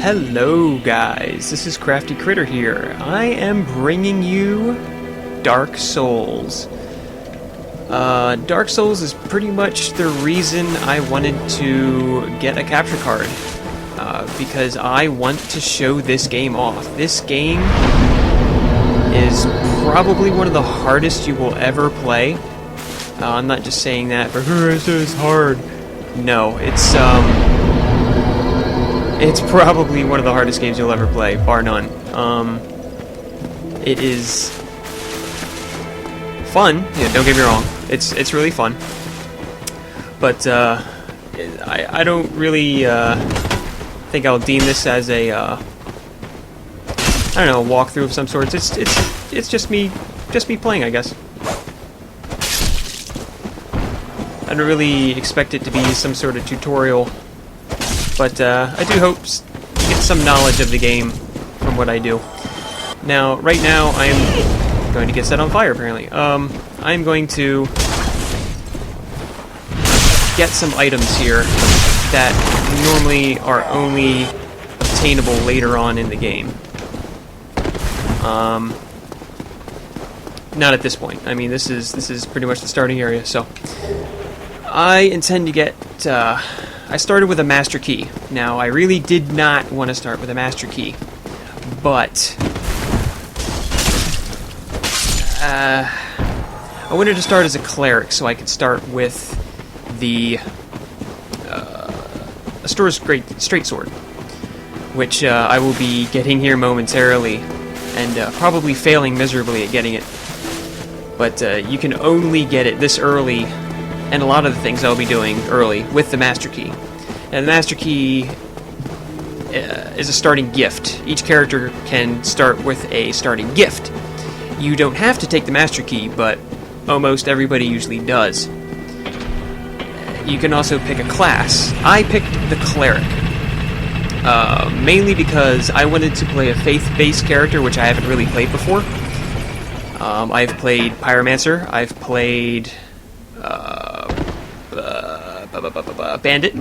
Hello guys, this is CraftyCritter here. I am bringing you Dark Souls. Dark Souls is pretty much the reason I wanted to get a capture card. Because I want to show this game off. This game is probably one of the hardest you will ever play. I'm not just saying that for it's hard. No, it's probably one of the hardest games you'll ever play, bar none. It is fun. Yeah, don't get me wrong. It's really fun. But I don't really think I'll deem this as a I don't know, a walkthrough of some sorts. It's just me playing, I guess. I don't really expect it to be some sort of tutorial. But I do hope to get some knowledge of the game from what I do. Now, right now, I am going to get set on fire, apparently. I am going to get some items here that normally are only obtainable later on in the game. Not at this point. I mean, this is pretty much the starting area, so I intend to get... I started with a master key. Now, I really did not want to start with a master key, but I wanted to start as a cleric so I could start with the Asura's straight sword, which I will be getting here momentarily, and probably failing miserably at getting it. But you can only get it this early. And a lot of the things I'll be doing early with the Master Key. And the Master Key is a starting gift. Each character can start with a starting gift. You don't have to take the Master Key, but almost everybody usually does. You can also pick a class. I picked the Cleric. Mainly because I wanted to play a faith-based character, which I haven't really played before. I've played Pyromancer. I've played... bandit,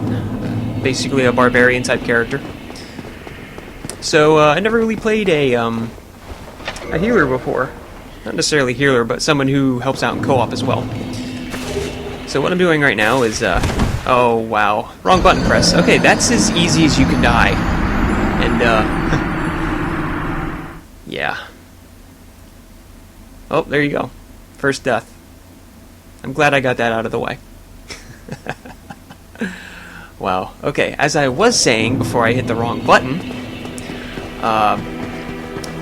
basically a barbarian type character. So I never really played a healer before. Not necessarily healer, but someone who helps out in co-op as well. So what I'm doing right now is oh wow, wrong button press. Okay, that's as easy as you can die. And yeah. Oh, there you go. First death. I'm glad I got that out of the way. Wow. Okay, as I was saying before I hit the wrong button,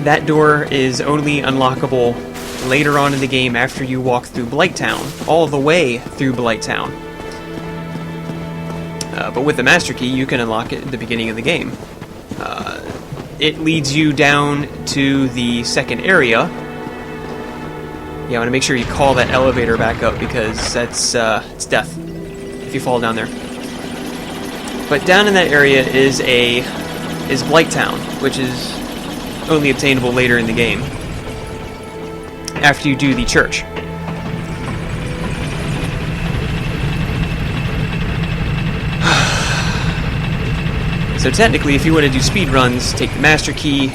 that door is only unlockable later on in the game after you walk through Blighttown, all the way through Blighttown. But with the Master Key, you can unlock it at the beginning of the game. It leads you down to the second area. Yeah, I want to make sure you call that elevator back up because that's it's death if you fall down there. But down in that area is Blighttown, which is only obtainable later in the game after you do the church. So technically, if you want to do speed runs, take the Master Key,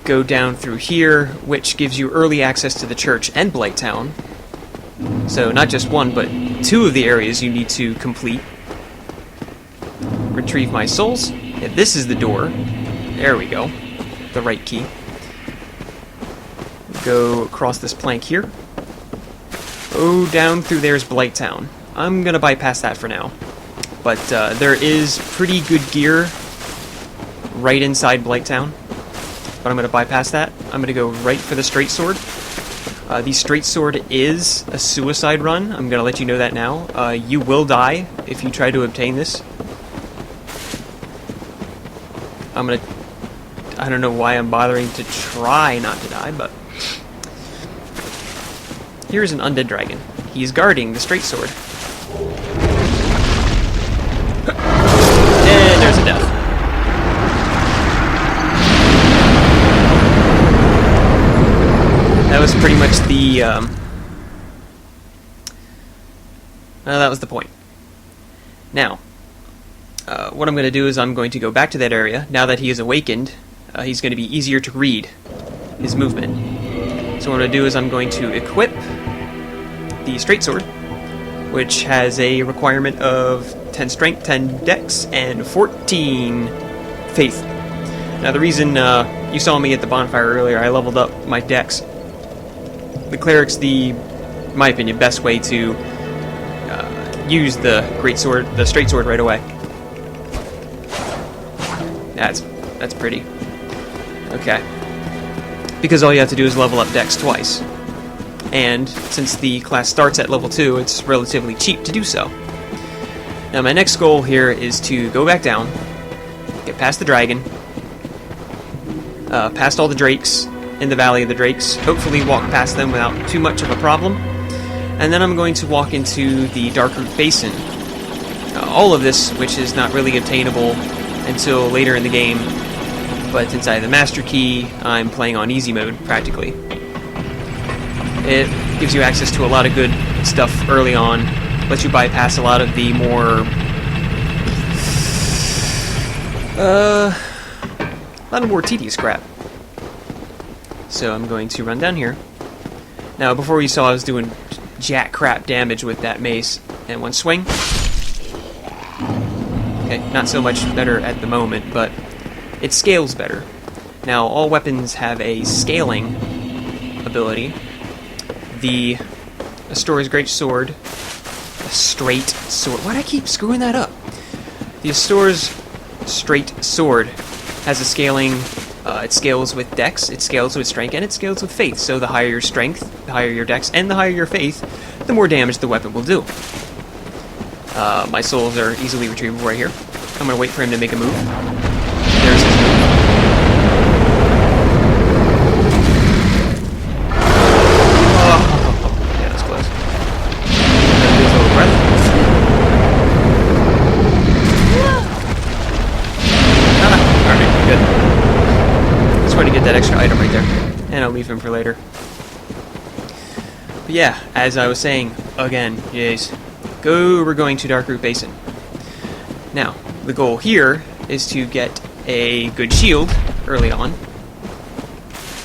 go down through here, which gives you early access to the church and Blighttown. So not just one, but two of the areas you need to complete. Retrieve my souls. Yeah, this is the door. There we go. The right key. Go across this plank here. Oh, down through there's Blighttown. I'm gonna bypass that for now. But there is pretty good gear right inside Blighttown. But I'm going to bypass that. I'm going to go right for the straight sword. The straight sword is a suicide run. I'm going to let you know that now. You will die if you try to obtain this. I don't know why I'm bothering to try not to die, but... Here's an undead dragon. He's guarding the straight sword. And there's a death. That was pretty much the, that was the point. Now, what I'm going to do is I'm going to go back to that area. Now that he is awakened, he's going to be easier to read his movement. So what I'm going to do is I'm going to equip the straight sword, which has a requirement of 10 strength, 10 dex, and 14 faith. Now the reason you saw me at the bonfire earlier, I leveled up my dex. The cleric's in my opinion, best way to use the great sword, the straight sword, right away. That's pretty. Okay. Because all you have to do is level up dex twice. And since the class starts at level 2, it's relatively cheap to do so. Now my next goal here is to go back down, get past the dragon, past all the drakes in the Valley of the Drakes, hopefully walk past them without too much of a problem, and then I'm going to walk into the Darkroot Basin. All of this, which is not really obtainable until later in the game, but since I have the Master Key, I'm playing on easy mode, practically. It gives you access to a lot of good stuff early on, lets you bypass a lot of the more... a lot of more tedious crap. So I'm going to run down here. Now, before you saw I was doing jack crap damage with that mace, and one swing. Okay, not so much better at the moment, but it scales better. Now, all weapons have a scaling ability. The Astoria's Great Sword, a straight sword. Why do I keep screwing that up? The Astoria's Straight Sword has a scaling. It scales with dex, it scales with strength, and it scales with faith. So the higher your strength, the higher your dex, and the higher your faith, the more damage the weapon will do. My souls are easily retrievable right here. I'm going to wait for him to make a move. There's his move. Oh, yeah, that's close. Gonna lose a little breath. Alright, good. Going to get that extra item right there, and I'll leave him for later. But yeah, as I was saying, again, we're going to Darkroot Basin. Now, the goal here is to get a good shield early on.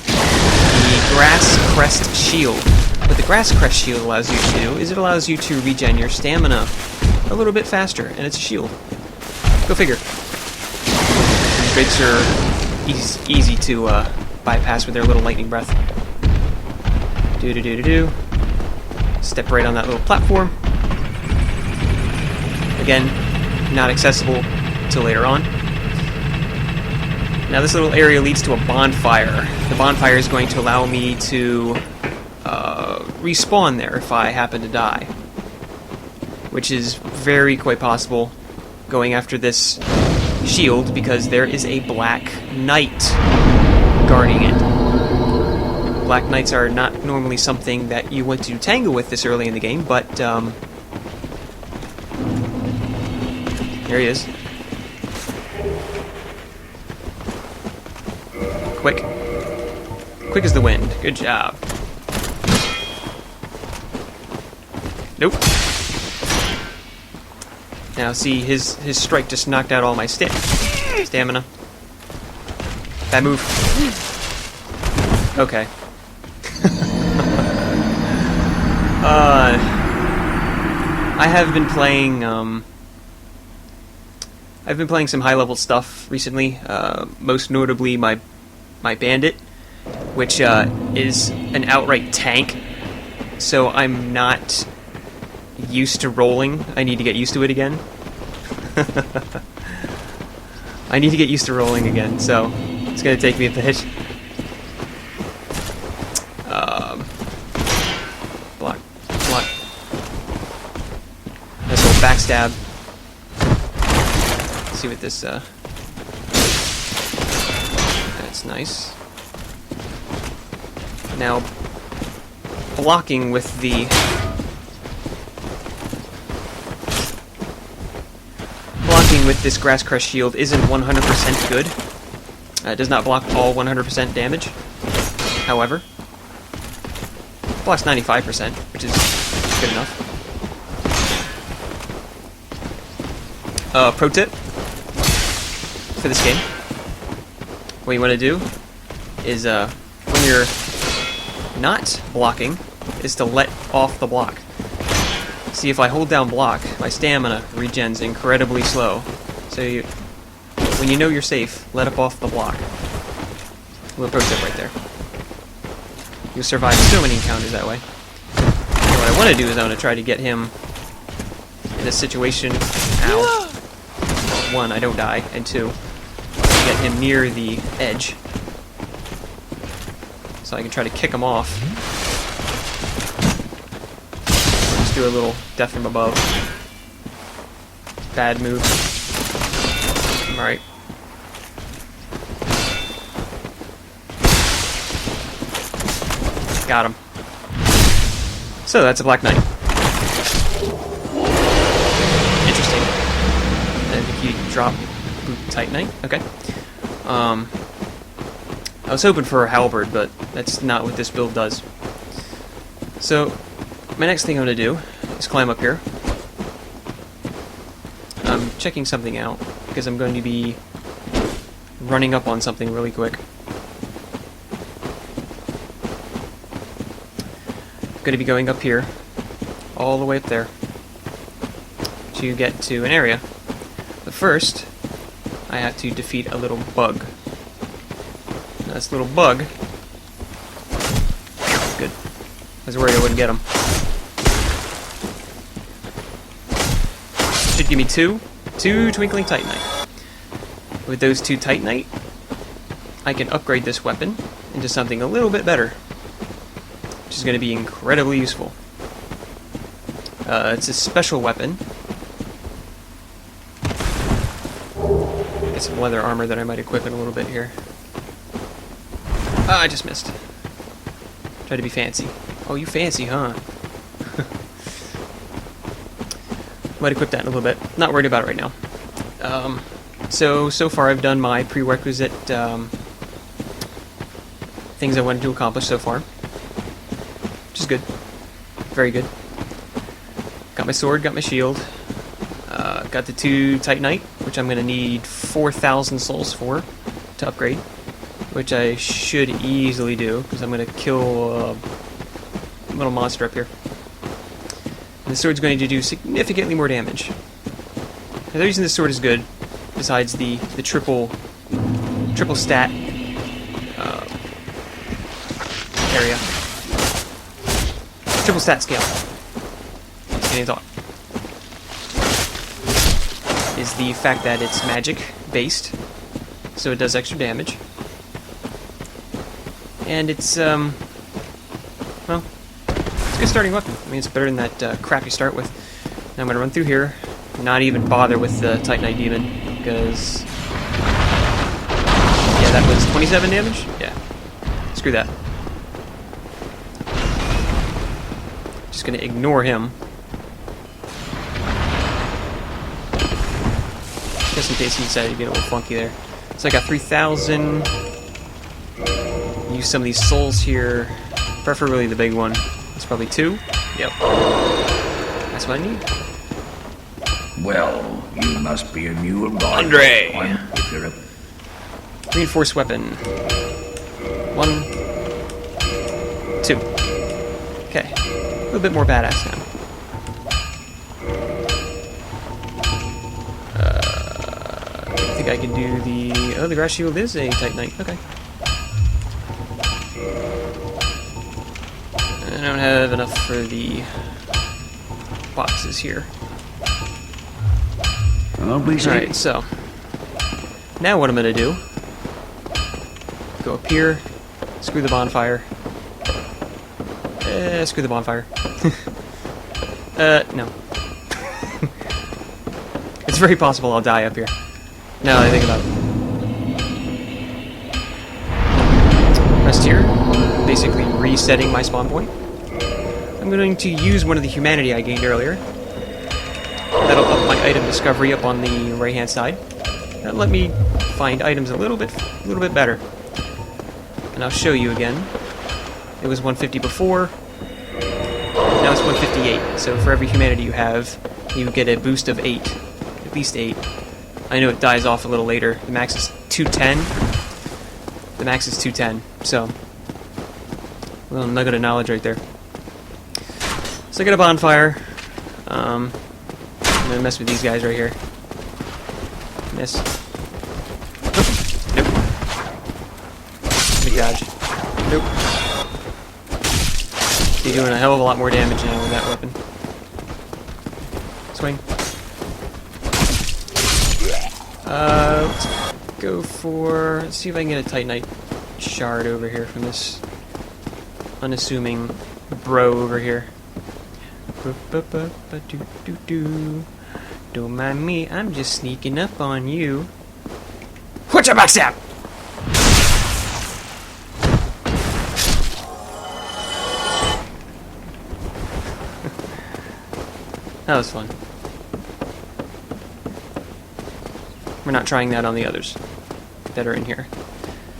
The Grass Crest Shield. What the Grass Crest Shield allows you to do is it allows you to regen your stamina a little bit faster, and it's a shield. Go figure. These drakes are easy to bypass with their little lightning breath. Do-do-do-do-do. Step right on that little platform. Again, not accessible till later on. Now this little area leads to a bonfire. The bonfire is going to allow me to respawn there if I happen to die. Which is very quite possible going after this shield, because there is a Black Knight guarding it. Black Knights are not normally something that you want to tangle with this early in the game, but there he is. Quick. Quick as the wind. Good job. Nope. Now see, his strike just knocked out all my stamina. Bad move. Okay. I have been playing I've been playing some high-level stuff recently, most notably my bandit, which is an outright tank, so I'm not used to rolling. I need to get used to it again. I need to get used to rolling again, so it's going to take me a bit. Block. Nice little backstab. Let's see what this, that's nice. Now, blocking with the... Blocking with this Grass Crest Shield isn't 100% good. It does not block all 100% damage. However, it blocks 95%, which is good enough. Pro tip, for this game. What you want to do is, when you're not blocking, is to let off the block. See, if I hold down block, my stamina regens incredibly slow. So when you know you're safe, let up off the block. Little pro tip right there. You'll survive so many encounters that way. And what I want to do is I want to try to get him in a situation. Ow. Well, one, I don't die, and two, get him near the edge, so I can try to kick him off. Just do a little death from above. Bad move. Alright. Got him. So that's a Black Knight. Interesting. I think you drop Boot Titanite. Okay. I was hoping for a halberd, but that's not what this build does. So, my next thing I'm going to do is climb up here. I'm checking something out, because I'm going to be running up on something really quick. I'm going to be going up here, all the way up there, to get to an area. But first, I have to defeat a little bug. Now, this little bug... Good. I was worried I wouldn't get him. Should give me two Twinkling Titanite. With those 2 Titanite, I can upgrade this weapon into something a little bit better, which is going to be incredibly useful. It's a special weapon. Get some leather armor that I might equip in a little bit here. I just missed. Try to be fancy. Oh, you fancy, huh? Might equip that in a little bit. Not worried about it right now. So far I've done my prerequisite things I wanted to accomplish so far. Which is good. Very good. Got my sword, got my shield. Got the 2 Titanite, which I'm going to need 4,000 souls for to upgrade. Which I should easily do, because I'm going to kill a little monster up here. And the sword's going to do significantly more damage. Now, the reason this sword is good, besides the triple stat area, triple stat scale, any thought, is the fact that it's magic based, so it does extra damage, and it's well, it's a good starting weapon. I mean, it's better than that crap you start with. Now I'm going to run through here, not even bother with the Titanite Demon, because yeah, that was 27 damage? Yeah. Screw that. Just going to ignore him. Just in case he decided to get a little funky there. So I got 3,000. Use some of these souls here. Preferably the big one. It's probably 2. Yep. That's what I need. Well, you must be a new arrival. Andre! If you're a... Reinforced weapon. 1, 2. Okay. A little bit more badass now. I think I can do the... Oh, the grass shield is a Titanite. Okay. I don't have enough for the boxes here. Alright, so now what I'm going to do, go up here, screw the bonfire. Screw the bonfire. No. It's very possible I'll die up here, now that I think about it. Rest here, basically resetting my spawn point. I'm going to use one of the humanity I gained earlier. That'll up my item discovery up on the right-hand side. That'll let me find items a little bit better. And I'll show you again. It was 150 before. Now it's 158. So for every humanity you have, you get a boost of 8, at least 8. I know it dies off a little later. The max is 210. The max is 210, so a little nugget of knowledge right there. So I got a bonfire. I'm gonna mess with these guys right here. Miss. Nope. Big dodge. Nope. You're doing a hell of a lot more damage now with that weapon. Swing. Let's go for... Let's see if I can get a Titanite shard over here from this unassuming bro over here. Don't mind me, I'm just sneaking up on you. What's your backstab? That was fun. We're not trying that on the others that are in here.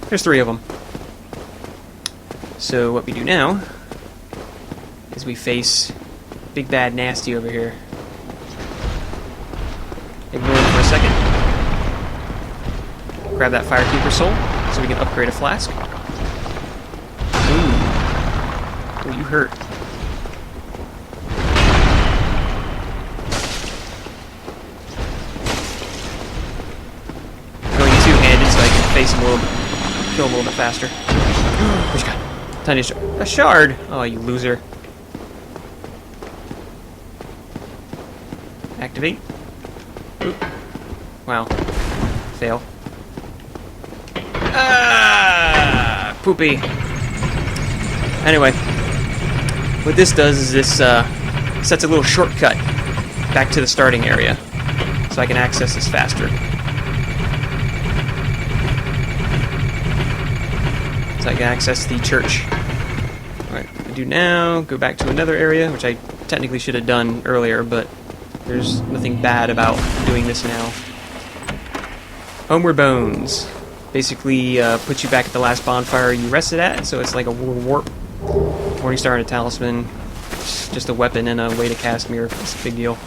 There's 3 of them. So what we do now is we face Big Bad Nasty over here. Ignore him for a second. Grab that Firekeeper soul so we can upgrade a flask. Ooh. Ooh, you hurt. Going two-handed so I can face him a little bit, kill him a little bit faster. What you got? Tiny shard. A shard! Oh, you loser. Activate. Oop. Wow. Fail. Ah! Poopy. Anyway. What this does is this sets a little shortcut back to the starting area. So I can access this faster. So I can access the church. Alright, what I do now, go back to another area, which I technically should have done earlier, but there's nothing bad about doing this now. Homeward Bones. Basically, puts you back at the last bonfire you rested at, so it's like a warp. Morningstar and a talisman. Just a weapon and a way to cast mirror. It's a big deal.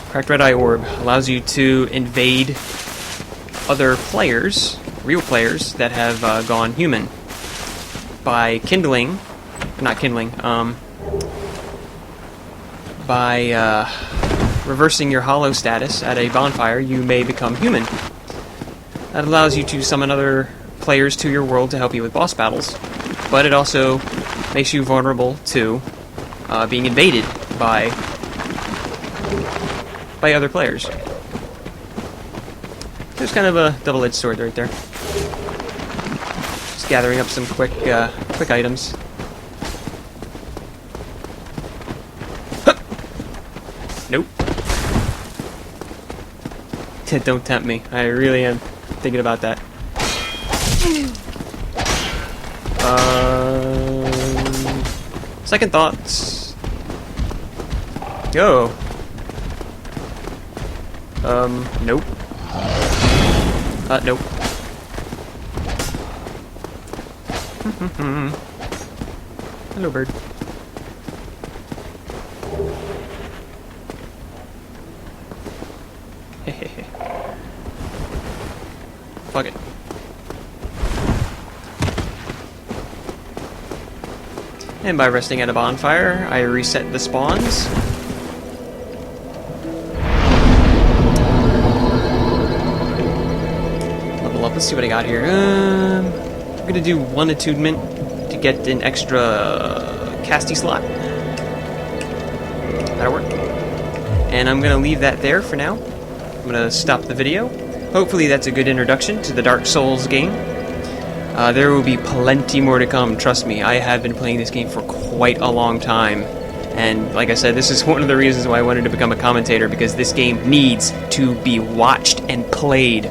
Cracked Red Eye Orb allows you to invade other players, real players, that have gone human. By kindling, not kindling, by reversing your hollow status at a bonfire, you may become human. That allows you to summon other players to your world to help you with boss battles, but it also makes you vulnerable to being invaded by other players. There's kind of a double-edged sword right there. Just gathering up some quick items. Nope. Don't tempt me. I really am thinking about that. Second thoughts. Go. Nope. Nope. Hello, bird. Fuck it. And by resting at a bonfire, I reset the spawns. Level up, let's see what I got here. I'm gonna do 1 attunement to get an extra casty slot. That'll work. And I'm gonna leave that there for now. I'm gonna stop the video. Hopefully that's a good introduction to the Dark Souls game. There will be plenty more to come, trust me. I have been playing this game for quite a long time. And like I said, this is one of the reasons why I wanted to become a commentator, because this game needs to be watched and played.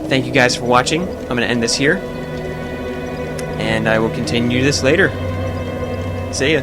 Thank you guys for watching. I'm going to end this here. And I will continue this later. See ya.